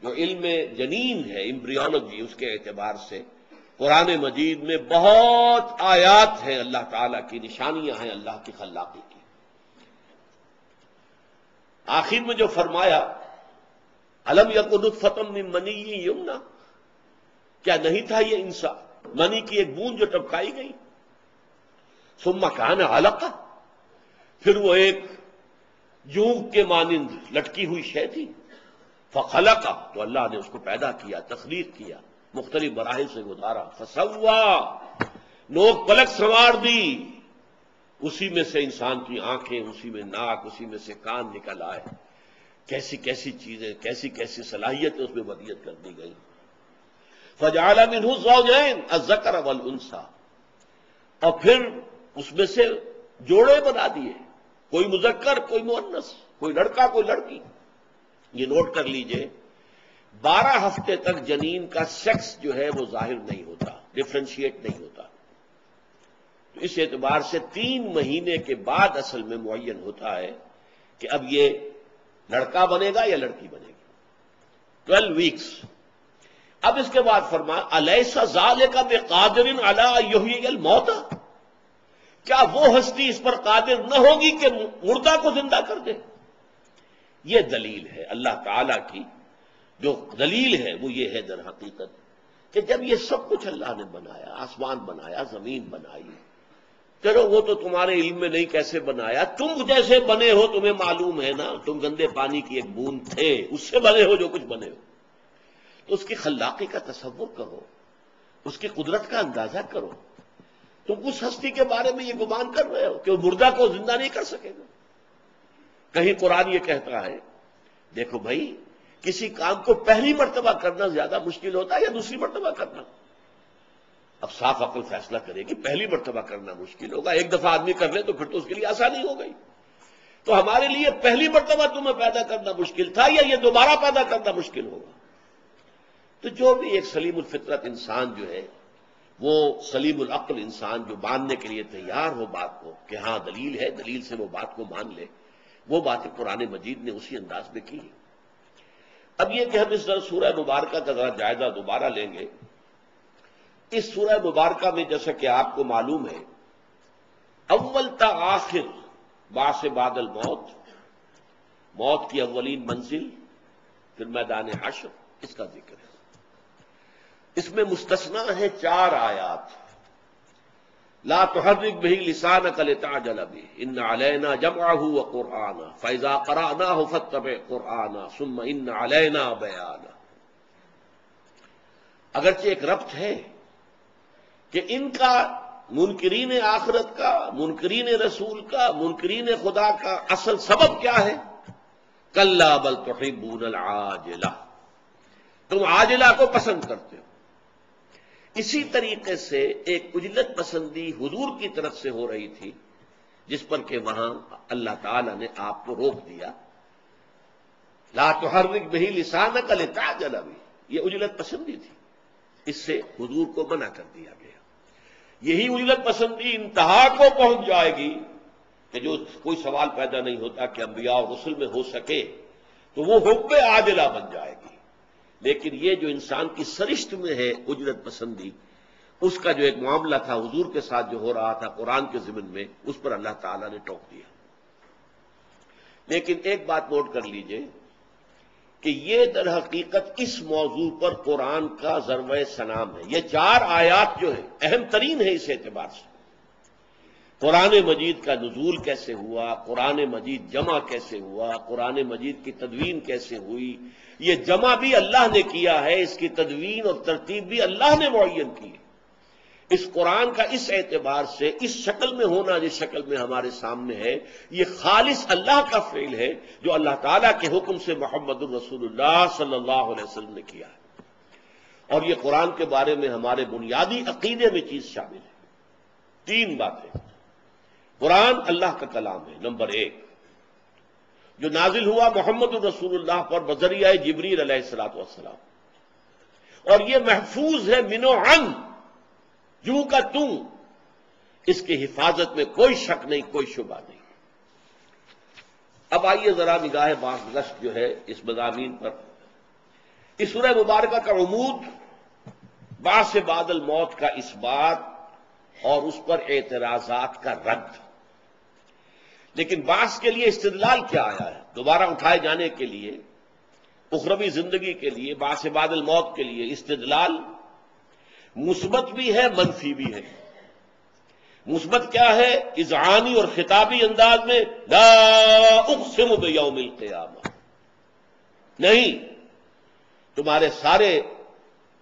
جو علم جنین ہے، ایمبریولوجی، اس کے اعتبار سے قرآن مجید میں بہت آیات ہیں اللہ تعالیٰ کی، نشانیاں ہیں اللہ کی خلاقی کی۔ آخر میں جو فرمایا الم یکن نطفۃ من منی یمنی، کیا نہیں تھا یہ انسان منی کی ایک بوند جو ٹپکائی گئی، ثم کان علقہ، پھر وہ ایک جونک کے مانند لٹکی ہوئی شے تھی، فخلق، تو اللہ نے اس کو پیدا کیا، تخلیق کیا، مختلف مراحل سے گزارا، فسوا، نوک پلک سنوار دی، اسی میں سے انسان کی آنکھیں، اسی میں ناک، اسی میں سے کان نکل آئے، کیسی کیسی چیزیں، کیسی کیسی صلاحیتیں اس میں ودیت کر دی گئی. فجعل منہ الزوجین الذکر والانثی، اور پھر اس میں سے جوڑے بنا دیے، کوئی مذکر کوئی مؤنث، کوئی لڑکا کوئی لڑکی. یہ نوٹ کر لیجئے، 12 ہفتے تک جنین کا سیکس جو ہے وہ ظاہر نہیں ہوتا، ڈفرینشیٹ نہیں ہوتا. تو اس اعتبار سے 3 مہینے کے بعد اصل میں معین ہوتا ہے کہ اب یہ لڑکا بنے گا یا لڑکی بنے گی. 12 ویکس. اب اس کے بعد فرما الیس ذالک بقادر علی ان یحیی الموتى، کیا وہ ہستی اس پر قادر نہ ہوگی کہ مردہ کو زندہ کر دے؟ یہ دلیل ہے اللہ تعالی کی. جو دلیل ہے وہ یہ ہے در حقیقت کہ جب یہ سب کچھ اللہ نے بنایا، آسمان بنایا، زمین بنائی، چلو وہ تو تمہارے علم میں نہیں کیسے بنایا، تم جیسے بنے ہو تمہیں معلوم ہے نا، تم گندے پانی کی ایک بوند تھے، اس سے بنے ہو جو کچھ بنے ہو. تو اس کی خلاقی کا تصور کرو، اس کی قدرت کا اندازہ کرو. تم اس ہستی کے بارے میں یہ گمان کر رہے ہو کہ وہ مردہ کو زندہ نہیں کر سکے گا. کہیں قرآن یہ کہتا ہے دیکھو بھائی، کسی کام کو پہلی مرتبہ کرنا زیادہ مشکل ہوتا ہے یا دوسری مرتبہ کرنا؟ اب صاف عقل فیصلہ کرے کہ پہلی مرتبہ کرنا مشکل ہوگا. ایک دفعہ آدمی کر لے تو پھر تو اس کے لیے آسانی ہو گئی. تو ہمارے لیے پہلی مرتبہ تمہیں پیدا کرنا مشکل تھا یا یہ دوبارہ پیدا کرنا مشکل ہوگا؟ تو جو بھی ایک سلیم الفطرت انسان جو ہے، وہ سلیم العقل انسان جو ماننے کے لیے تیار ہو بات کو کہ ہاں دلیل ہے، دلیل سے وہ بات کو مان لے، وہ باتیں قرآن مجید نے اسی انداز میں کی. اب یہ کہ ہم اس طرح سورہ مبارکہ کا ذرا جائزہ دوبارہ لیں گے. اس سورہ مبارکہ میں جیسا کہ آپ کو معلوم ہے، اول تا آخر بعث بعد الموت، موت کی اولین منزل، پھر میدان حشر، اس کا ذکر ہے. اس میں مستثنا ہے 4 آیات. لا تحرک بہ لسانک لتعجل بہ ان علینا جمعہ وقرآنہ فاذا قرأناہ فاتبع قرآنہ ثم ان علینا بیانہ. اگرچہ ایک ربط ہے کہ ان کا منکرین آخرت کا، منکرین رسول کا، منکرین خدا کا اصل سبب کیا ہے؟ کلا بل تحبون العاجلہ، تم عاجلہ کو پسند کرتے ہو. اسی طریقے سے ایک عجلت پسندی حضور کی طرف سے ہو رہی تھی، جس پر کہ وہاں اللہ تعالی نے آپ کو روک دیا. لا تحرک بہ لسانک لتعجل بہ، یہ عجلت پسندی تھی، اس سے حضور کو منع کر دیا گیا. یہی عجلت پسندی انتہا کو پہنچ جائے گی کہ جو کوئی سوال پیدا نہیں ہوتا کہ انبیاء اور رسل میں ہو سکے، تو وہ حب عاجلہ بن جائے گی. لیکن یہ جو انسان کی سرشت میں ہے اجرت پسندی، اس کا جو ایک معاملہ تھا حضور کے ساتھ جو ہو رہا تھا قرآن کے ضمن میں، اس پر اللہ تعالیٰ نے ٹوک دیا. لیکن ایک بات نوٹ کر لیجئے کہ یہ در حقیقت اس موضوع پر قرآن کا ضرب سنام ہے. یہ 4 آیات جو ہے اہم ترین ہے اس اعتبار سے. قرآن مجید کا نزول کیسے ہوا، قرآن مجید جمع کیسے ہوا، قرآن مجید کی تدوین کیسے ہوئی، یہ جمع بھی اللہ نے کیا ہے، اس کی تدوین اور ترتیب بھی اللہ نے معین کی. اس قرآن کا اس اعتبار سے اس شکل میں ہونا جس شکل میں ہمارے سامنے ہے، یہ خالص اللہ کا فعل ہے جو اللہ تعالیٰ کے حکم سے محمد الرسول اللہ صلی اللہ علیہ وسلم نے کیا ہے. اور یہ قرآن کے بارے میں ہمارے بنیادی عقیدے میں چیز شامل ہے. 3 باتیں. قرآن اللہ کا کلام ہے، نمبر 1، جو نازل ہوا محمد الرسول اللہ پر بذریعہ جبریل علیہ الصلوۃ والسلام، اور یہ محفوظ ہے من و عن، جوں کا توں، اس کی حفاظت میں کوئی شک نہیں، کوئی شبہ نہیں. اب آئیے ذرا نگاہ بازگشت جو ہے اس مضامین پر. اس سورہ مبارکہ کا عمود بعث بعد الموت کا اس بات اور اس پر اعتراضات کا رد. لیکن بعث کے لیے استدلال کیا آیا ہے؟ دوبارہ اٹھائے جانے کے لیے، اخروی زندگی کے لیے، بعث بعد الموت کے لیے استدلال مثبت بھی ہے، منفی بھی ہے. مثبت کیا ہے؟ اذعانی اور خطابی انداز میں لا اقسم بیوم القیامہ، نہیں، تمہارے سارے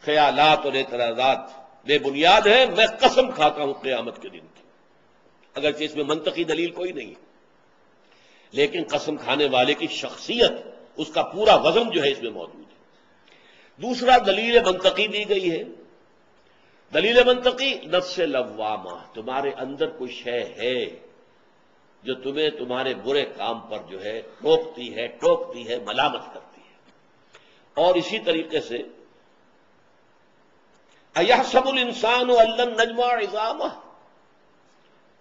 خیالات اور اعتراضات بے بنیاد ہیں، میں قسم کھاتا ہوں قیامت کے دن کی. اگرچہ اس میں منطقی دلیل کوئی نہیں، لیکن قسم کھانے والے کی شخصیت، اس کا پورا وزن جو ہے اس میں موجود ہے۔ دوسرا دلیل منطقی دی گئی ہے، دلیل منطقی نفس لوامہ، تمہارے اندر کوئی شے ہے جو تمہیں تمہارے برے کام پر جو ہے روکتی ہے، ٹوکتی ہے، ملامت کرتی ہے۔ اور اسی طریقے سے اَيَحْسَبُ الْإِنسَانُ أَن لَّن نَّجْمَعَ عِظَامَهُ،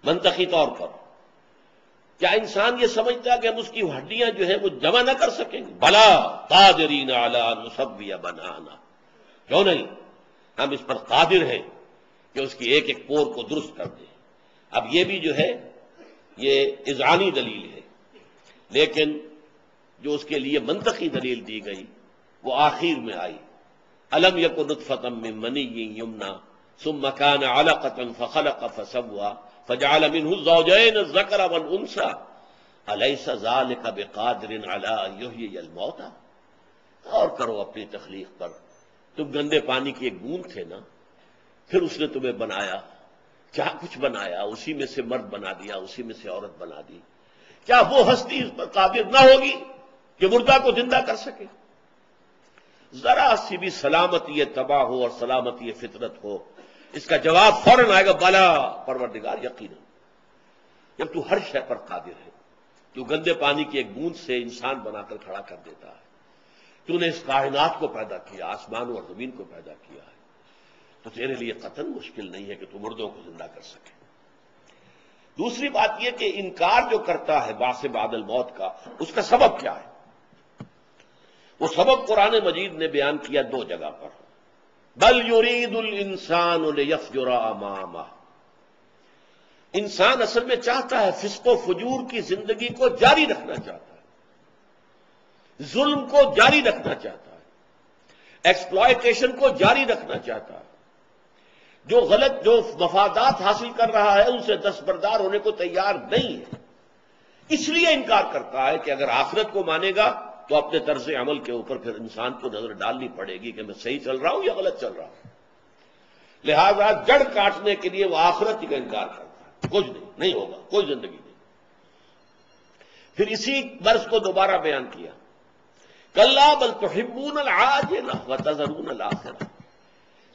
منطقی طور پر کیا انسان یہ سمجھتا ہے کہ ہم اس کی ہڈیاں جو ہیں وہ جمع نہ کر سکیں گے؟ بلا قادرین علی ان نسوی بنانا، کیوں نہیں، ہم اس پر قادر ہیں کہ اس کی ایک ایک پور کو درست کر دیں۔ اب یہ بھی جو ہے یہ اذعانی دلیل ہے، لیکن جو اس کے لیے منطقی دلیل دی گئی وہ آخر میں آئی، الم یک نطفۃ من منی یمنی ثم کان علقۃ فخلق فسوى فجعل منه الزوجین الذکر والانثى الیس ذلک بقادر علی ان یحیی الموتى۔ اور کرو اپنی تخلیق پر، تم گندے پانی کی ایک بوند تھے نا، پھر اس نے تمہیں بنایا، کیا کچھ بنایا، اسی میں سے مرد بنا دیا، اسی میں سے عورت بنا دی، کیا وہ ہستی اس پر قادر نہ ہوگی کہ مردہ کو زندہ کر سکے؟ ذرا سی بھی سلامتی تباہ ہو اور سلامتی فطرت ہو، اس کا جواب فوراً آئے گا، بلا پروردگار یقینا، جب تو ہر شے پر قادر ہے، تو گندے پانی کی ایک بوند سے انسان بنا کر کھڑا کر دیتا ہے، تو نے اس کائنات کو پیدا کیا، آسمان اور زمین کو پیدا کیا ہے، تو تیرے لیے قطعاً مشکل نہیں ہے کہ تو مردوں کو زندہ کر سکے۔ دوسری بات یہ کہ انکار جو کرتا ہے بعث بعد الموت کا، اس کا سبب کیا ہے؟ وہ سبب قرآن مجید نے بیان کیا دو جگہ پر، بل یرید الانسان لیفجر امامہ، انسان اصل میں چاہتا ہے، فسق و فجور کی زندگی کو جاری رکھنا چاہتا ہے، ظلم کو جاری رکھنا چاہتا ہے، ایکسپلائٹیشن کو جاری رکھنا چاہتا ہے، جو غلط جو مفادات حاصل کر رہا ہے ان سے دستبردار ہونے کو تیار نہیں ہے، اس لیے انکار کرتا ہے کہ اگر آخرت کو مانے گا تو اپنے طرز عمل کے اوپر پھر انسان کو نظر ڈالنی پڑے گی کہ میں صحیح چل رہا ہوں یا غلط چل رہا ہوں، لہذا جڑ کاٹنے کے لیے وہ آخرت ہی کا انکار کرتا ہے، کچھ نہیں ہوگا، کوئی زندگی نہیں۔ پھر اسی برس کو دوبارہ بیان کیا، کلا بل تحبون العاجلہ وتذرون الآخرہ،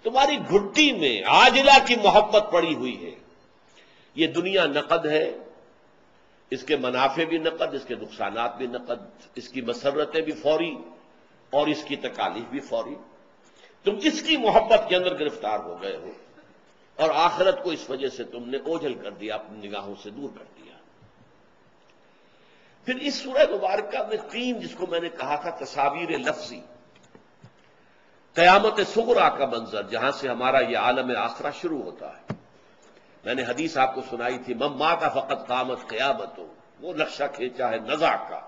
تمہاری گھٹی میں عاجلہ کی محبت پڑی ہوئی ہے، یہ دنیا نقد ہے، اس کے منافع بھی نقد، اس کے نقصانات بھی نقد، اس کی مسرتیں بھی فوری اور اس کی تکالیف بھی فوری، تم اس کی محبت کے اندر گرفتار ہو گئے ہو اور آخرت کو اس وجہ سے تم نے اوجھل کر دیا، اپنی نگاہوں سے دور کر دیا۔ پھر اس سورہ مبارکہ میں تین، جس کو میں نے کہا تھا تصاویر لفظی، قیامت صغریٰ کا منظر، جہاں سے ہمارا یہ عالم آخرہ شروع ہوتا ہے، میں نے حدیث آپ کو سنائی تھی، من مات فقط قامت قیامت، وہ نقشہ کھینچا ہے نزع کا،